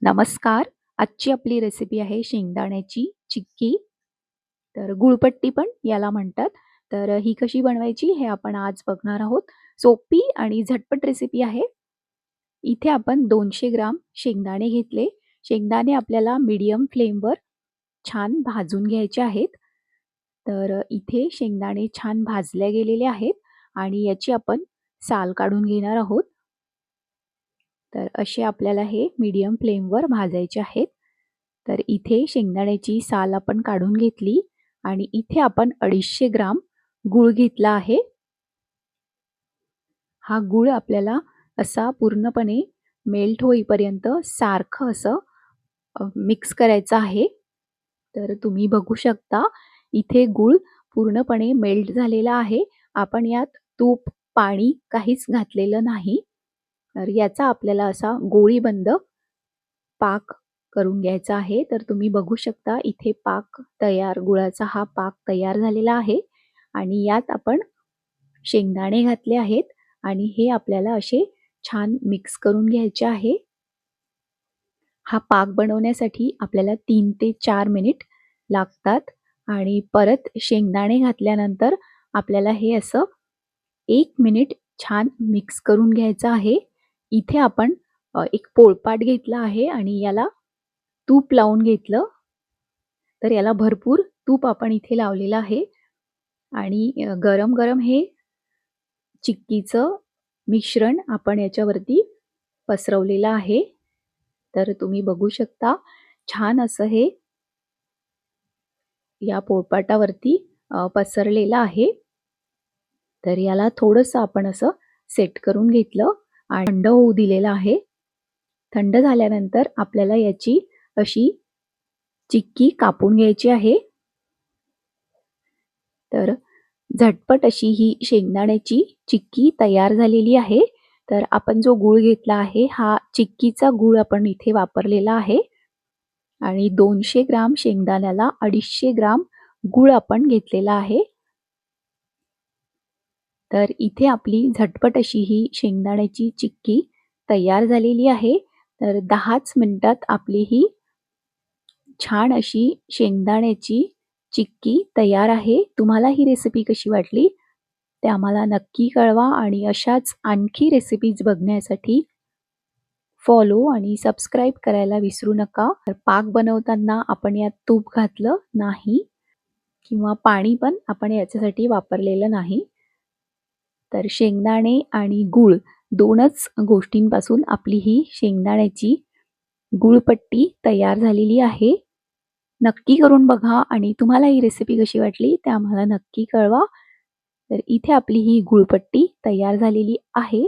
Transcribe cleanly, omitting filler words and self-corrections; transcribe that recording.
नमस्कार. आजची आपली रेसिपी आहे शेंगदाण्याची चिक्की. तर गुळपट्टी पण याला म्हणतात. तर ही कशी बनवायची हे आपण आज बघणार आहोत. सोपी आणि झटपट रेसिपी आहे. इथे आपण 200 ग्राम शेंगदाणे घेतले. शेंगदाणे आपल्याला मीडियम फ्लेमवर छान भाजून घ्यायचे आहेत. तर इथे शेंगदाणे छान भाजले गेलेले आहेत आणि याची आपण साल काढून घेणार आहोत. तर असे आपल्याला हे मीडियम फ्लेमवर भाजायचे आहेत. तर इथे शेंगदाण्याची साल आपण काढून घेतली आणि इथे आपण 250 ग्राम गूळ घेतला आहे. हा गूळ आपल्याला असा पूर्णपणे मेल्ट होईपर्यंत सारखं असं मिक्स करायचं आहे. तर तुम्ही बघू शकता इथे गूळ पूर्णपणे मेल्ट झालेला आहे. आपण यात तूप, पाणी काहीच घातलेलं नाही. तर याचा आपल्याला असा गोळीबंद पाक करून घ्यायचा आहे. तर तुम्ही बघू शकता इथे पाक तयार, गुळाचा हा पाक तयार झालेला आहे आणि यात आपण शेंगदाणे घातले आहेत आणि हे आपल्याला असे छान मिक्स करून घ्यायचे आहे. हा पाक बनवण्यासाठी आपल्याला 3 ते 4 मिनिट लागतात आणि परत शेंगदाणे घातल्यानंतर आपल्याला हे असं 1 मिनिट छान मिक्स करून घ्यायचं आहे. इथे आपण एक पोळपाट घेतला आहे आणि याला तूप लावून घेतलं. तर याला भरपूर तूप आपण इथे लावलेलं आहे आणि गरम-गरम हे चिक्कीचं मिश्रण आपण याच्यावरती पसरवलेलं आहे. तर तुम्ही बघू शकता छान असं हे या पोळपाटावरती पसरलेलं आहे. तर याला थोडंसं आपण असं सेट करून घेतलं आणि थंड होऊ दिलेलं आहे. थंड झाल्यानंतर आपल्याला याची अशी चिक्की कापून घ्यायची आहे. तर झटपट अशी ही शेंगदाण्याची चिक्की तयार झालेली आहे. तर आपण जो गूळ घेतला आहे हा चिक्कीचा गूळ आपण इथे वापरलेला आहे आणि 200 ग्राम शेंगदाण्याला 250 ग्राम गूळ आपण घेतलेला आहे. तर इथे आपली झटपट अशी ही शेंगदाण्याची चिक्की तयार झालेली आहे. तर 10च मिनिटात आपली ही छान अशी शेंगदाण्याची चिक्की तयार आहे. तुम्हाला ही रेसिपी कशी वाटली ते आम्हाला नक्की कळवा आणि अशाच आणखी रेसिपीज बघण्यासाठी फॉलो आणि सबस्क्राईब करायला विसरू नका. तर पाक बनवताना आपण यात तूप घातलं नाही किंवा पाणी पण आपण याच्यासाठी वापरलेलं नाही. तर शेंगदाणे आणि गूळ 2च गोष्टींपासून आपली ही शेंगदाण्याची गुळपट्टी तयार झालेली आहे. नक्की करून बघा आणि तुम्हाला ही रेसिपी कशी वाटली ते आम्हाला नक्की कळवा. तर इथे आपली ही गुळपट्टी तयार झालेली आहे.